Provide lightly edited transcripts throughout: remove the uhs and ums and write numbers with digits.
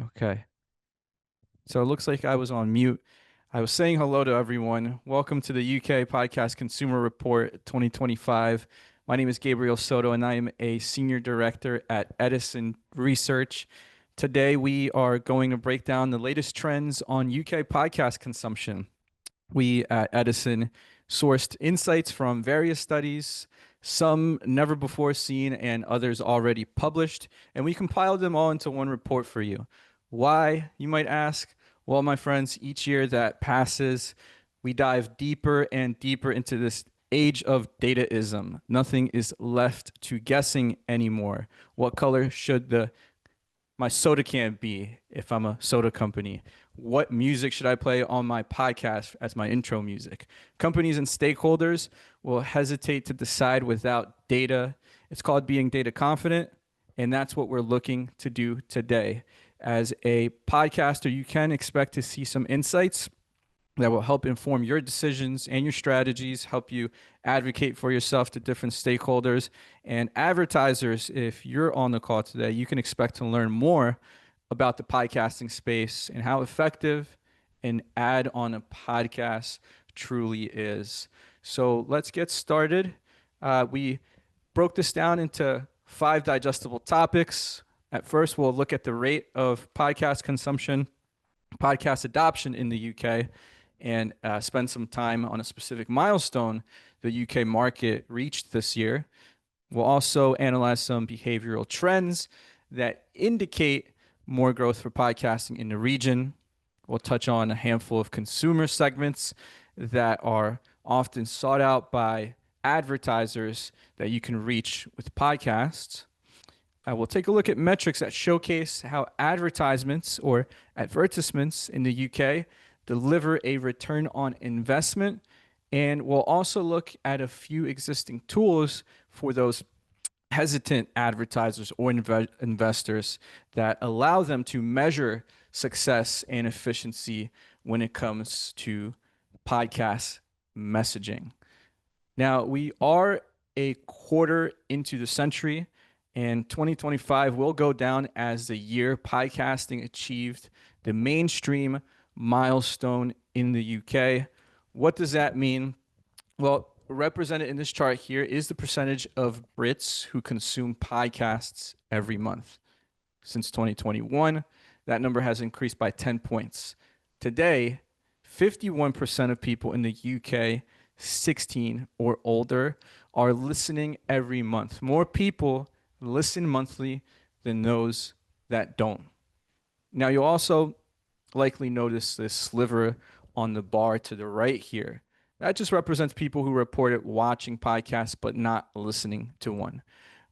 Okay. So it looks like I was on mute. I was saying hello to everyone. Welcome to the UK Podcast Consumer Report 2025. My name is Gabriel Soto, and I am a senior director at Edison Research. Today, we are going to break down the latest trends on UK podcast consumption. We at Edison sourced insights from various studies, some never before seen and others already published, and we compiled them all into one report for you. Why, you might ask? Well, my friends, each year that passes, we dive deeper and deeper into this age of dataism. Nothing is left to guessing anymore. What color should the my soda can be if I'm a soda company? What music should I play on my podcast as my intro music? Companies and stakeholders will hesitate to decide without data. It's called being data confident, and that's what we're looking to do today. As a podcaster, you can expect to see some insights that will help inform your decisions and your strategies, help you advocate for yourself to different stakeholders and advertisers. If you're on the call today, you can expect to learn more about the podcasting space and how effective an ad on a podcast truly is. So let's get started. We broke this down into 5 digestible topics. At first, we'll look at the rate of podcast consumption, podcast adoption in the UK, and spend some time on a specific milestone the UK market reached this year. We'll also analyze some behavioral trends that indicate more growth for podcasting in the region. We'll touch on a handful of consumer segments that are often sought out by advertisers that you can reach with podcasts. We'll take a look at metrics that showcase how advertisements or advertisements in the UK deliver a return on investment. And we'll also look at a few existing tools for those hesitant advertisers or investors that allow them to measure success and efficiency when it comes to podcast messaging. Now, we are a quarter into the century, and 2025 will go down as the year podcasting achieved the mainstream milestone in the UK. What does that mean? Well, represented in this chart here is the percentage of Brits who consume podcasts every month. Since 2021, that number has increased by 10 points. Today, 51% of people in the UK 16 or older are listening every month. More people listen monthly than those that don't. Now, you'll also likely notice this sliver on the bar to the right here. That just represents people who reported watching podcasts but not listening to one.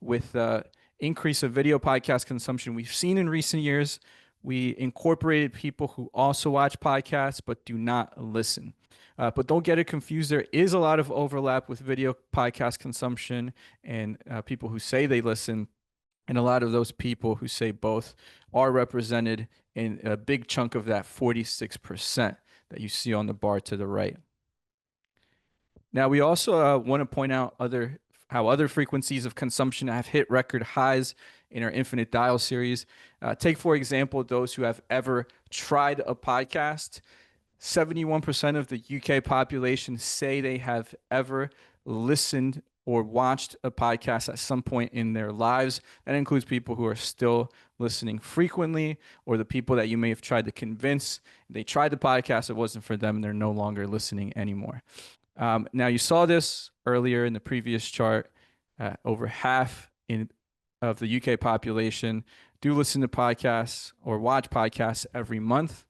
With the increase of video podcast consumption we've seen in recent years, we incorporated people who also watch podcasts but do not listen. But don't get it confused. There is a lot of overlap with video podcast consumption and people who say they listen. And a lot of those people who say both are represented in a big chunk of that 46% that you see on the bar to the right. Now, we also want to point out how other frequencies of consumption have hit record highs in our Infinite Dial series. Take, for example, those who have ever tried a podcast. 71% of the UK population say they have ever listened or watched a podcast at some point in their lives. That includes people who are still listening frequently, or the people that you may have tried to convince they tried the podcast, it wasn't for them, and they're no longer listening anymore. Now, you saw this earlier in the previous chart. Over half of the UK population do listen to podcasts or watch podcasts every month.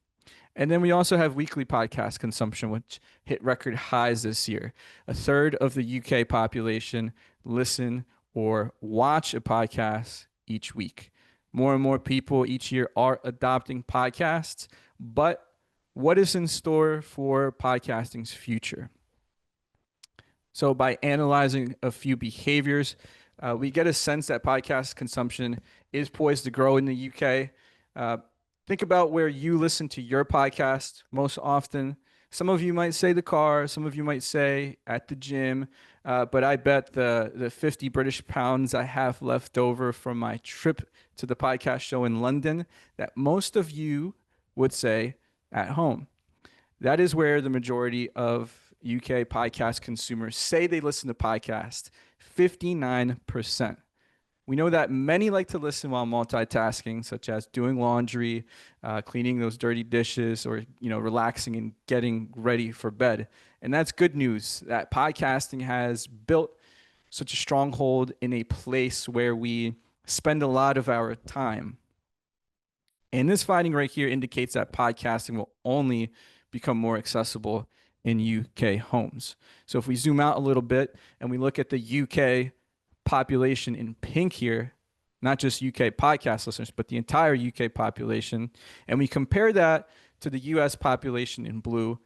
And then we also have weekly podcast consumption, which hit record highs this year. A third of the UK population listen or watch a podcast each week. More and more people each year are adopting podcasts, but what is in store for podcasting's future? So, by analyzing a few behaviors, we get a sense that podcast consumption is poised to grow in the UK. Think about where you listen to your podcast most often. Some of you might say the car, some of you might say at the gym, but I bet the 50 British pounds I have left over from my trip to the podcast show in London that most of you would say at home. That is where the majority of UK podcast consumers say they listen to podcasts, 59%. We know that many like to listen while multitasking, such as doing laundry, cleaning those dirty dishes, or relaxing and getting ready for bed. And that's good news that podcasting has built such a stronghold in a place where we spend a lot of our time. And this finding right here indicates that podcasting will only become more accessible in UK homes. So if we zoom out a little bit and we look at the UK population in pink here, not just UK podcast listeners, but the entire UK population, and we compare that to the US population in blue,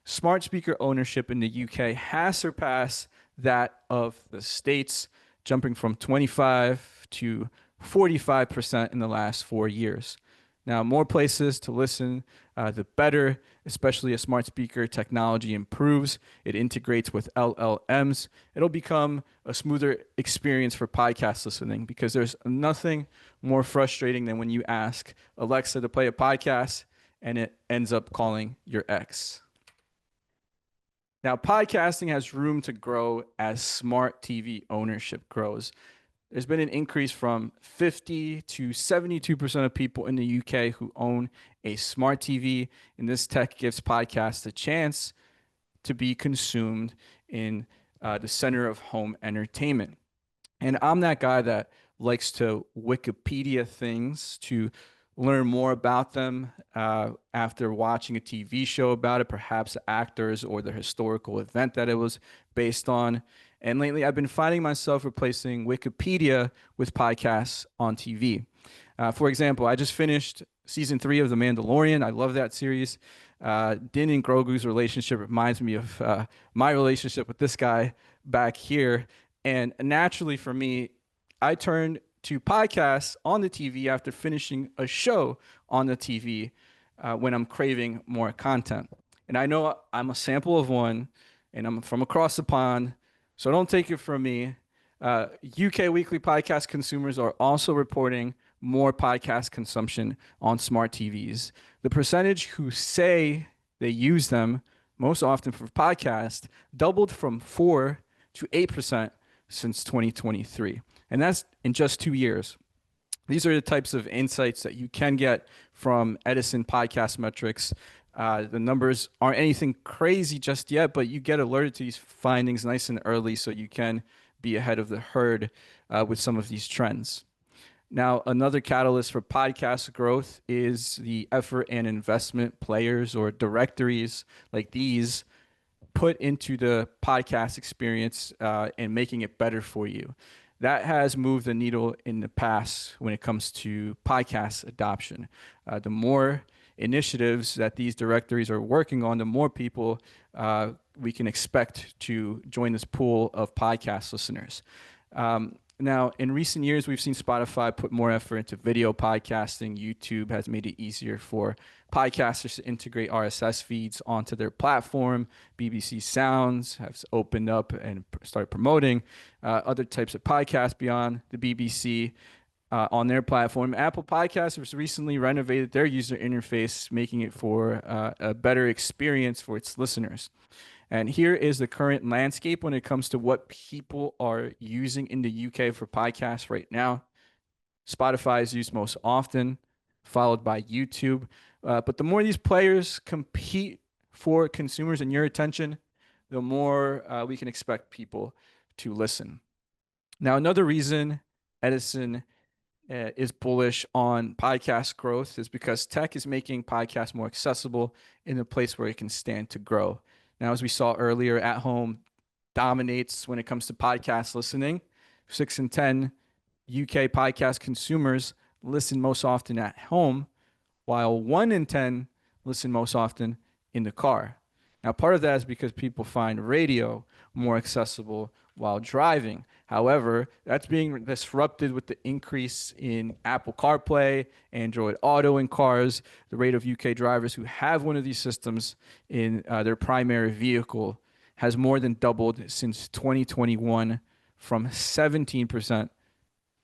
smart speaker ownership in the UK has surpassed that of the States, jumping from 25 to 45% in the last 4 years. Now, more places to listen, the better, especially as smart speaker technology improves. It integrates with LLMs. It'll become a smoother experience for podcast listening because there's nothing more frustrating than when you ask Alexa to play a podcast and it ends up calling your ex. Now, podcasting has room to grow as smart TV ownership grows. There's been an increase from 50 to 72% of people in the UK who own a smart TV, and this tech gives podcasts a chance to be consumed in the center of home entertainment. And I'm that guy that likes to Wikipedia things to learn more about them after watching a TV show about it, perhaps actors or the historical event that it was based on. And lately, I've been finding myself replacing Wikipedia with podcasts on TV. For example, I just finished season 3 of The Mandalorian. I love that series. Din and Grogu's relationship reminds me of my relationship with this guy back here. And naturally for me, I turned to podcasts on the TV after finishing a show on the TV when I'm craving more content. And I know I'm a sample of one, and I'm from across the pond, so don't take it from me. UK weekly podcast consumers are also reporting more podcast consumption on smart TVs. The percentage who say they use them most often for podcasts doubled from 4 to 8% since 2023. And that's in just 2 years. These are the types of insights that you can get from Edison Podcast Metrics. The numbers aren't anything crazy just yet, but you get alerted to these findings nice and early so you can be ahead of the herd with some of these trends. Now, another catalyst for podcast growth is the effort and investment players or directories like these put into the podcast experience and making it better for you. That has moved the needle in the past when it comes to podcast adoption. The more initiatives that these directories are working on, the more people we can expect to join this pool of podcast listeners. Now, in recent years, we've seen Spotify put more effort into video podcasting. YouTube has made it easier for podcasters to integrate RSS feeds onto their platform. BBC Sounds has opened up and started promoting other types of podcasts beyond the BBC on their platform. Apple Podcasts has recently renovated their user interface, making it for a better experience for its listeners. And here is the current landscape when it comes to what people are using in the UK for podcasts right now. Spotify is used most often, followed by YouTube. But the more these players compete for consumers and your attention, the more we can expect people to listen. Now, another reason Edison is bullish on podcast growth is because tech is making podcasts more accessible in a place where it can stand to grow. Now, as we saw earlier, at home dominates when it comes to podcast listening. 6 in 10 UK podcast consumers listen most often at home, while 1 in 10 listen most often in the car. Now, part of that is because people find radio more accessible while driving. However, that's being disrupted with the increase in Apple CarPlay, Android Auto in cars. The rate of UK drivers who have one of these systems in their primary vehicle has more than doubled since 2021 from 17%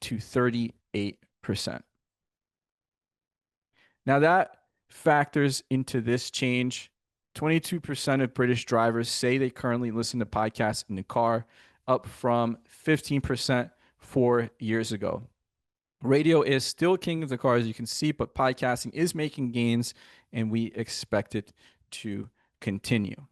to 38%. Now, that factors into this change. 22% of British drivers say they currently listen to podcasts in the car, up from 15% 4 years ago. Radio is still king of the car, as you can see, but podcasting is making gains, and we expect it to continue.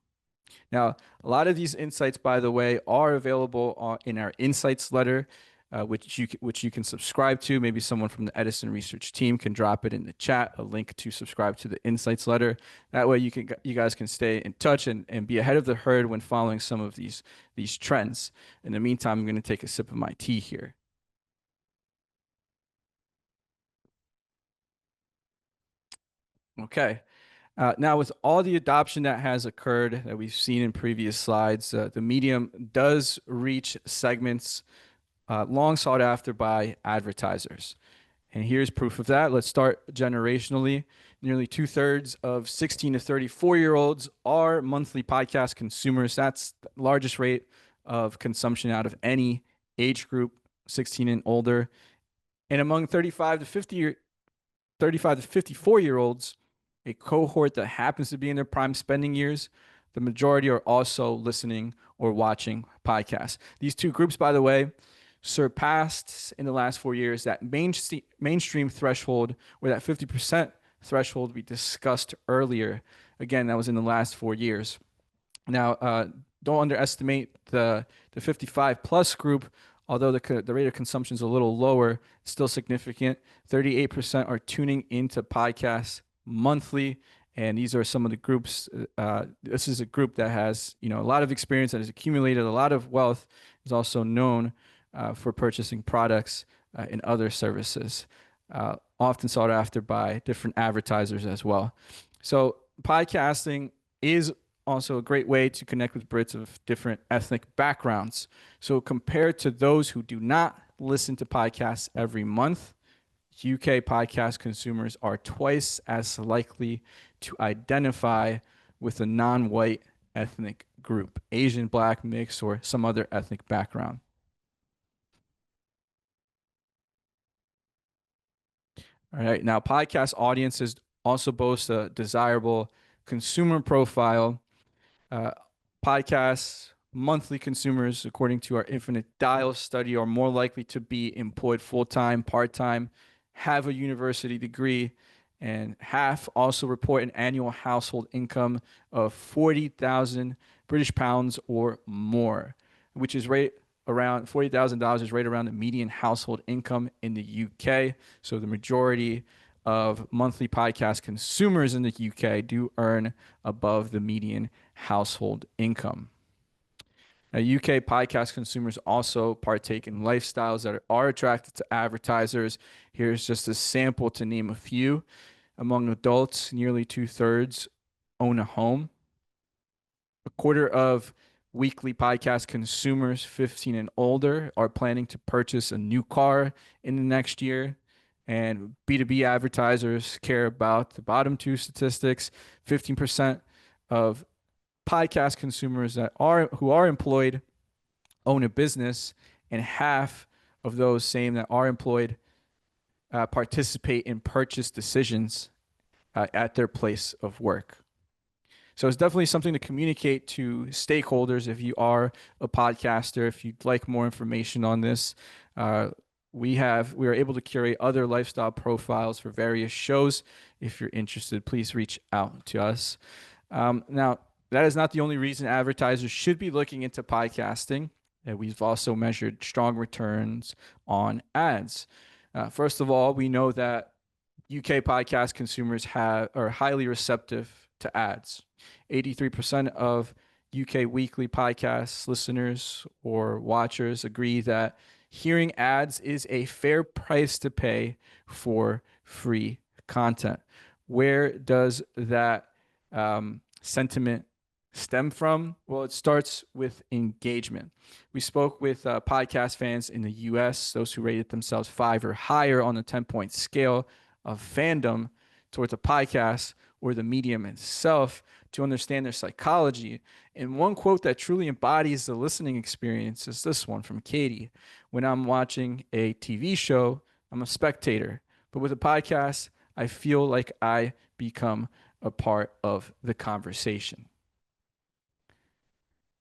Now, a lot of these insights, by the way, are available in our insights letter, which you can subscribe to. Maybe someone from the Edison research team can drop it in the chat, a link to subscribe to the insights letter. That way, you guys can stay in touch and be ahead of the herd when following some of these trends. In the meantime, I'm going to take a sip of my tea here. Okay. Now, with all the adoption that has occurred that we've seen in previous slides, the medium does reach segments long sought after by advertisers. And here's proof of that. Let's start generationally. Nearly 2/3 of 16 to 34-year-olds are monthly podcast consumers. That's the largest rate of consumption out of any age group, 16 and older. And among 35 to 54-year-olds, a cohort that happens to be in their prime spending years, the majority are also listening or watching podcasts. These two groups, by the way, surpassed in the last 4 years that mainstream threshold, or that 50% threshold we discussed earlier. Again, that was in the last 4 years. Now, don't underestimate the 55 plus group. Although the rate of consumption is a little lower, still significant. 38% are tuning into podcasts monthly, and these are some of the groups. This is a group that has a lot of experience, that has accumulated a lot of wealth, is also known for purchasing products and other services, often sought after by different advertisers as well. So podcasting is also a great way to connect with Brits of different ethnic backgrounds. So compared to those who do not listen to podcasts every month, UK podcast consumers are twice as likely to identify with a non-white ethnic group, Asian, Black, mixed, or some other ethnic background. All right. Now, podcast audiences also boast a desirable consumer profile. Uh, Podcasts, monthly consumers, according to our Infinite Dial study, are more likely to be employed full-time, part-time, have a university degree, and half also report an annual household income of 40,000 British pounds or more, which is right around $40,000 is right around the median household income in the UK. So the majority of monthly podcast consumers in the UK do earn above the median household income. Now, UK podcast consumers also partake in lifestyles that are attractive to advertisers. Here's just a sample to name a few. Among adults, nearly 2/3 own a home. A quarter of weekly podcast consumers 15 and older are planning to purchase a new car in the next year. And B2B advertisers care about the bottom two statistics. 15% of podcast consumers who are employed own a business, and half of those same that are employed participate in purchase decisions at their place of work. So it's definitely something to communicate to stakeholders if you are a podcaster. If you'd like more information on this, we are able to curate other lifestyle profiles for various shows. If you're interested, please reach out to us. Now, that is not the only reason advertisers should be looking into podcasting. We've also measured strong returns on ads. First of all, we know that UK podcast consumers are highly receptive to ads. 83% of UK weekly podcast listeners or watchers agree that hearing ads is a fair price to pay for free content. Where does that sentiment stem from? Well, it starts with engagement. We spoke with podcast fans in the US, those who rated themselves 5 or higher on the 10-point scale of fandom towards a podcast or the medium itself to understand their psychology. And one quote that truly embodies the listening experience is this one from Katie. When I'm watching a TV show, I'm a spectator. But with a podcast, I feel like I become a part of the conversation.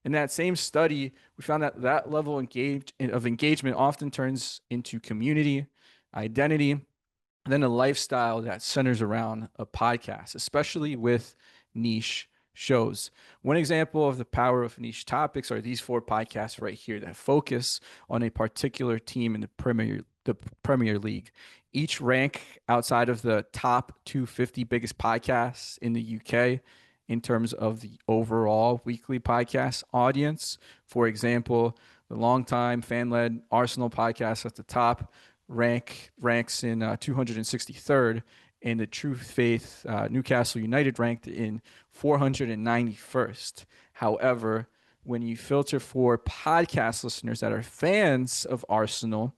In that same study, we found that that level of engagement often turns into community, identity, and then a lifestyle that centers around a podcast, especially with niche shows. One example of the power of niche topics are these 4 podcasts right here that focus on a particular team in the Premier League. Each rank outside of the top 250 biggest podcasts in the UK in terms of the overall weekly podcast audience. For example, the longtime fan-led Arsenal podcast at the top ranks in 263rd, and the True Faith Newcastle United ranked in 491st. However, when you filter for podcast listeners that are fans of Arsenal,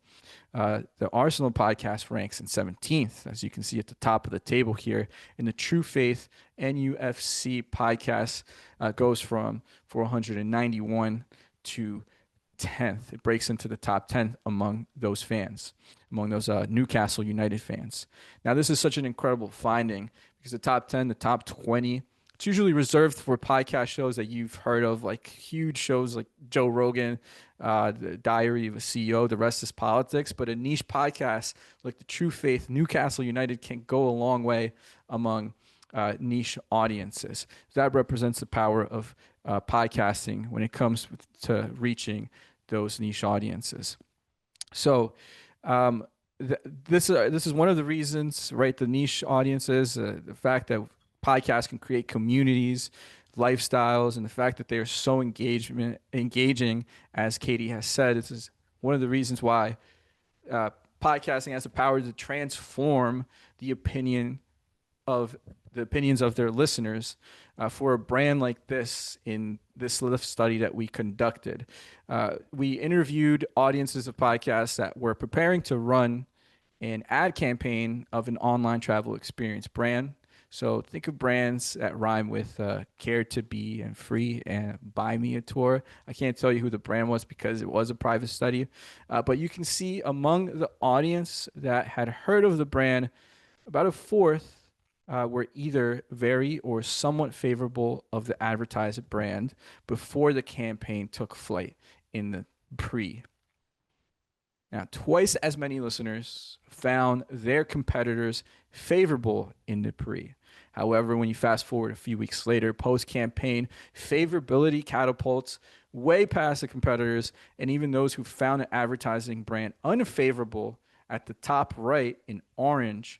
the Arsenal podcast ranks in 17th, as you can see at the top of the table here. And the True Faith NUFC podcast goes from 491 to 10th. It breaks into the top 10 among those fans, among those Newcastle United fans. Now, this is such an incredible finding because the top 10, the top 20, it's usually reserved for podcast shows that you've heard of, like huge shows like Joe Rogan, the Diary of a CEO, The Rest is Politics. But a niche podcast like the True Faith Newcastle United can go a long way among niche audiences. That represents the power of podcasting when it comes to reaching those niche audiences. So this is one of the reasons, right? The niche audiences, the fact that podcasts can create communities, lifestyles, and the fact that they are so engaging, as Katie has said, this is one of the reasons why podcasting has the power to transform the opinions of their listeners. For a brand like this, in this Lyft study that we conducted, we interviewed audiences of podcasts that were preparing to run an ad campaign of an online travel experience brand. So think of brands that rhyme with care to be and free and buy me a tour. I can't tell you who the brand was because it was a private study, but you can see among the audience that had heard of the brand, about a fourth were either very or somewhat favorable of the advertised brand before the campaign took flight in the pre. Now, twice as many listeners found their competitors favorable in the pre. However, when you fast forward a few weeks later, post-campaign favorability catapults way past the competitors, and even those who found an advertising brand unfavorable at the top right in orange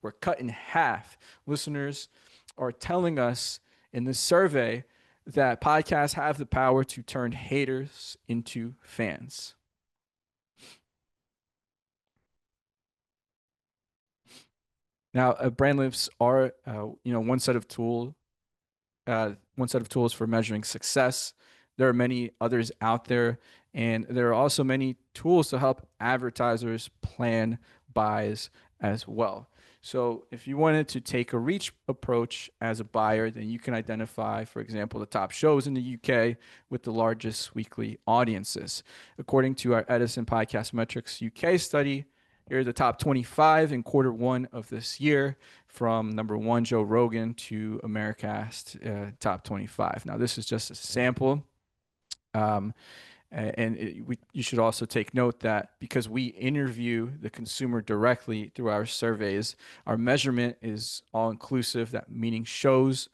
were cut in half. Listeners are telling us in this survey that podcasts have the power to turn haters into fans. Now, brand lifts are, one set of tools for measuring success. There are many others out there, and there are also many tools to help advertisers plan buys as well. So if you wanted to take a reach approach as a buyer, then you can identify, for example, the top shows in the UK with the largest weekly audiences. According to our Edison Podcast Metrics UK study, here are the top 25 in quarter 1 of this year, from number 1, Joe Rogan, to Americast, top 25. Now, this is just a sample. You should also take note that because we interview the consumer directly through our surveys, our measurement is all inclusive. That meaning shows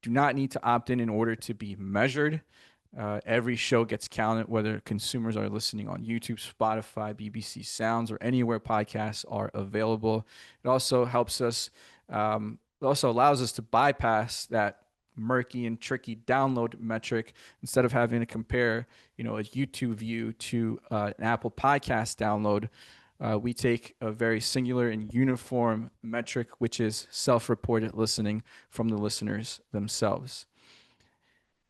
do not need to opt in order to be measured. Every show gets counted, whether consumers are listening on YouTube, Spotify, BBC Sounds, or anywhere podcasts are available. It also helps us, it also allows us to bypass that murky and tricky download metric. Instead of having to compare, a YouTube view to an Apple Podcast download, we take a very singular and uniform metric, which is self-reported listening from the listeners themselves.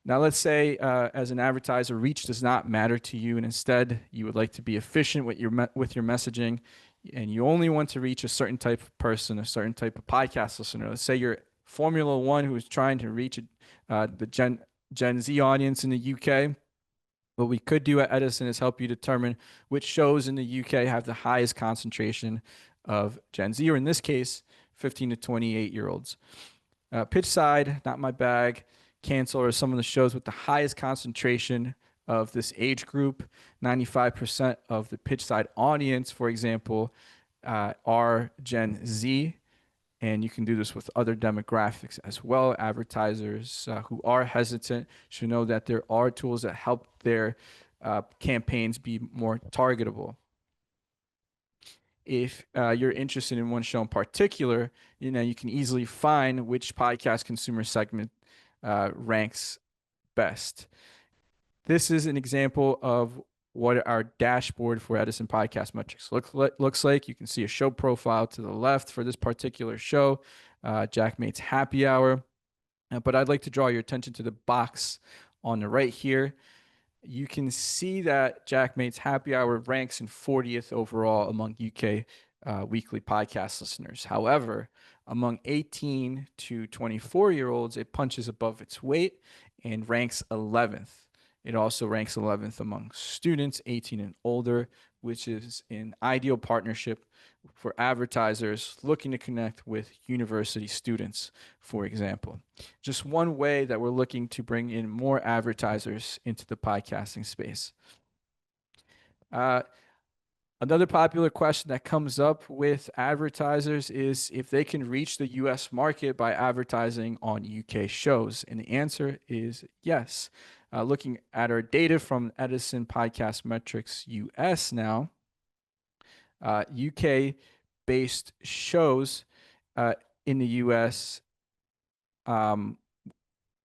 Now, let's say as an advertiser, reach does not matter to you, and instead you would like to be efficient with with your messaging, and you only want to reach a certain type of person, a certain type of podcast listener. Let's say you're Formula One who is trying to reach the Gen Z audience in the UK. What we could do at Edison is help you determine which shows in the UK have the highest concentration of Gen Z, or in this case, 15 to 28 year olds. Pitch side, not my bag. Cancel are some of the shows with the highest concentration of this age group. 95% of the pitch side audience, for example, are Gen Z. And you can do this with other demographics as well. Advertisers who are hesitant should know that there are tools that help their campaigns be more targetable. If you're interested in one show in particular, you can easily find which podcast consumer segment ranks best. This is an example of what our dashboard for Edison Podcast Metrics looks like. You can see a show profile to the left for this particular show, Jack Mate's Happy Hour. But I'd like to draw your attention to the box on the right here. You can see that Jack Mate's Happy Hour ranks in 40th overall among UK weekly podcast listeners. However, among 18 to 24-year-olds, it punches above its weight and ranks 11th. It also ranks 11th among students 18 and older, which is an ideal partnership for advertisers looking to connect with university students, for example. Just one way that we're looking to bring in more advertisers into the podcasting space. Another popular question that comes up with advertisers is if they can reach the US market by advertising on UK shows. And the answer is yes. Looking at our data from Edison Podcast Metrics US now, UK based shows in the US,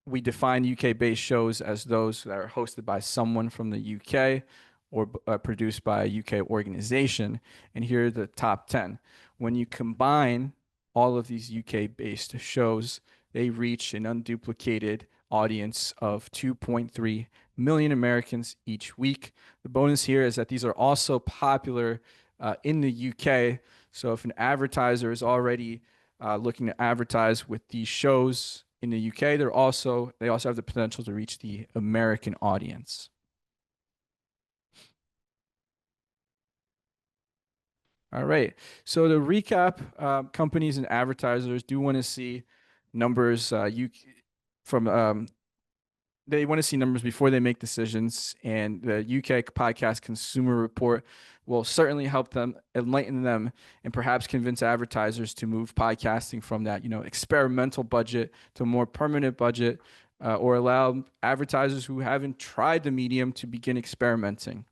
we define UK based shows as those that are hosted by someone from the UK or produced by a UK organization. And here are the top 10. When you combine all of these UK based shows, they reach an unduplicated audience of 2.3 million Americans each week. The bonus here is that these are also popular in the UK. So if an advertiser is already looking to advertise with these shows in the UK, they also have the potential to reach the American audience. All right. So to recap, companies and advertisers do want to see numbers. They want to see numbers before they make decisions, and the UK Podcast Consumer Report will certainly help them, enlighten them, and perhaps convince advertisers to move podcasting from that experimental budget to a more permanent budget, or allow advertisers who haven't tried the medium to begin experimenting.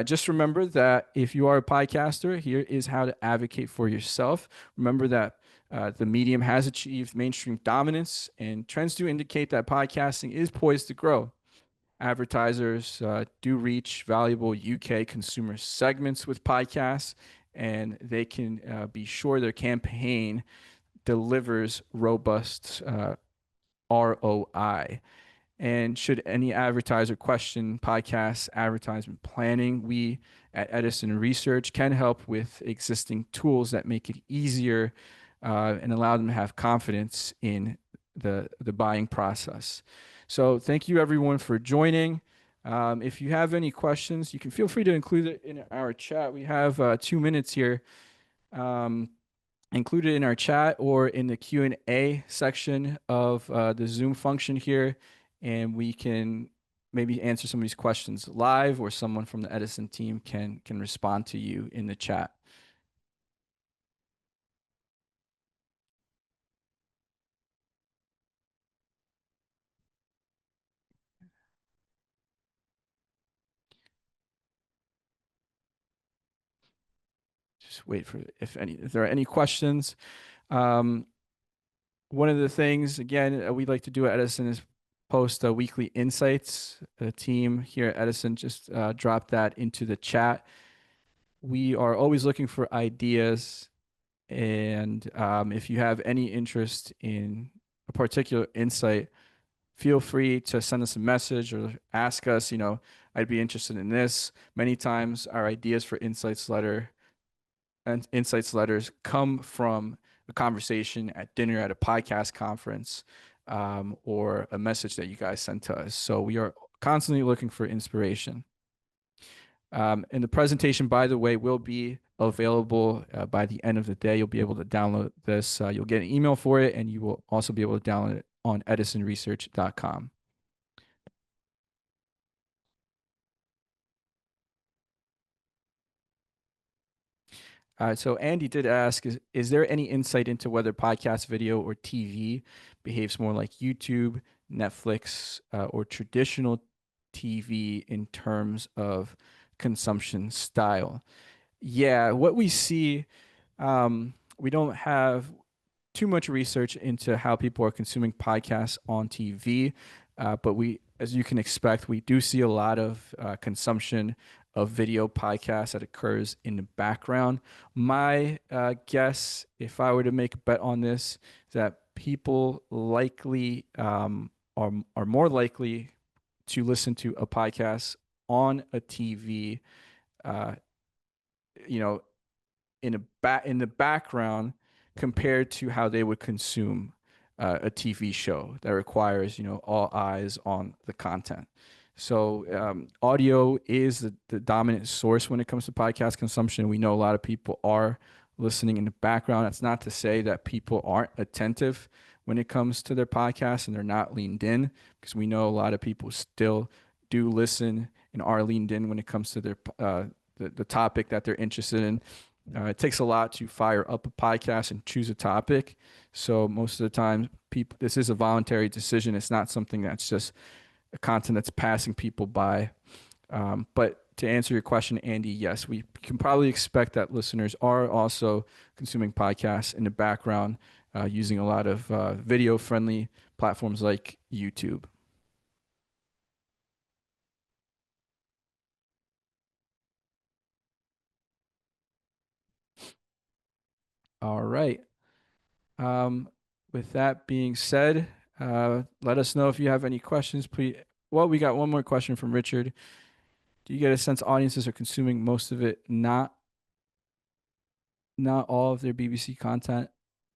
Just remember that if you are a podcaster, here is how to advocate for yourself. Remember that the medium has achieved mainstream dominance, and trends do indicate that podcasting is poised to grow. Advertisers do reach valuable UK consumer segments with podcasts, and they can be sure their campaign delivers robust ROI. And should any advertiser question podcast advertisement planning, we at Edison Research can help with existing tools that make it easier and allow them to have confidence in the buying process. So thank you everyone for joining. If you have any questions, you can feel free to include it in our chat. We have 2 minutes here. Include it in our chat or in the Q&A section of the Zoom function here, and we can maybe answer some of these questions live, or someone from the Edison team can respond to you in the chat. Just wait for if there are any questions. One of the things, again, we'd like to do at Edison is post weekly insights. The team here at Edison just dropped that into the chat. We are always looking for ideas, and if you have any interest in a particular insight, feel free to send us a message or ask us, I'd be interested in this. Many times our ideas for insights letters come from a conversation at dinner at a podcast conference, or a message that you guys sent to us. So we are constantly looking for inspiration. And the presentation, by the way, will be available by the end of the day. You'll be able to download this. You'll get an email for it, and you will also be able to download it on edisonresearch.com. So Andy did ask, is there any insight into whether podcast video or TV behaves more like YouTube, Netflix, or traditional TV in terms of consumption style? Yeah, what we see, we don't have too much research into how people are consuming podcasts on TV, but as you can expect, we do see a lot of consumption of video podcasts that occurs in the background. My guess, if I were to make a bet on this, is that people likely are more likely to listen to a podcast on a TV, uh, you know, in the background compared to how they would consume a TV show that requires all eyes on the content. So audio is the dominant source when it comes to podcast consumption. We know a lot of people are listening in the background. That's not to say that people aren't attentive when it comes to their podcast and they're not leaned in, because we know a lot of people still do listen and are leaned in when it comes to their the topic that they're interested in. It takes a lot to fire up a podcast and choose a topic. So most of the time, this is a voluntary decision. It's not something that's just a content that's passing people by. But to answer your question, Andy, yes, we can probably expect that listeners are also consuming podcasts in the background, using a lot of video-friendly platforms like YouTube. All right. Um, with that being said, let us know if you have any questions, please. Well, we got one more question from Richard. Do you get a sense audiences are consuming most of it, not all of their BBC content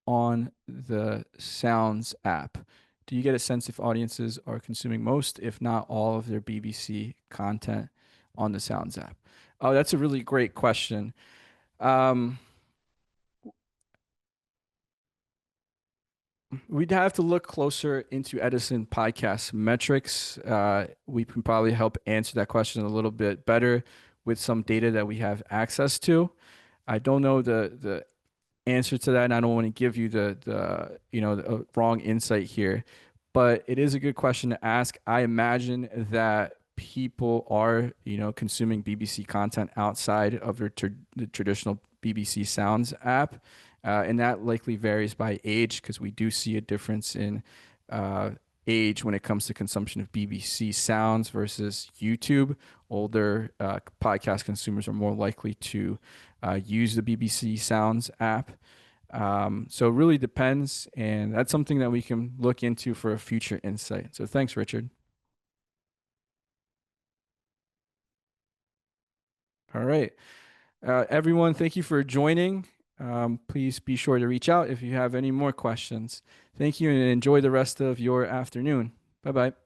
on the Sounds app? Do you get a sense if audiences are consuming most, if not all of their BBC content on the Sounds app? Oh, that's a really great question. Um, We'd have to look closer into Edison Podcast Metrics. We can probably help answer that question a little bit better with some data that we have access to. I don't know the answer to that, and I don't want to give you the wrong insight here, but it is a good question to ask. I imagine that people are consuming BBC content outside of the traditional BBC Sounds app, and that likely varies by age, because we do see a difference in uh, age when it comes to consumption of BBC Sounds versus YouTube. Older podcast consumers are more likely to use the BBC Sounds app. So it really depends, and that's something that we can look into for a future insight. So thanks, Richard. All right. Everyone, thank you for joining. Please be sure to reach out if you have any more questions. Thank you and enjoy the rest of your afternoon. Bye bye.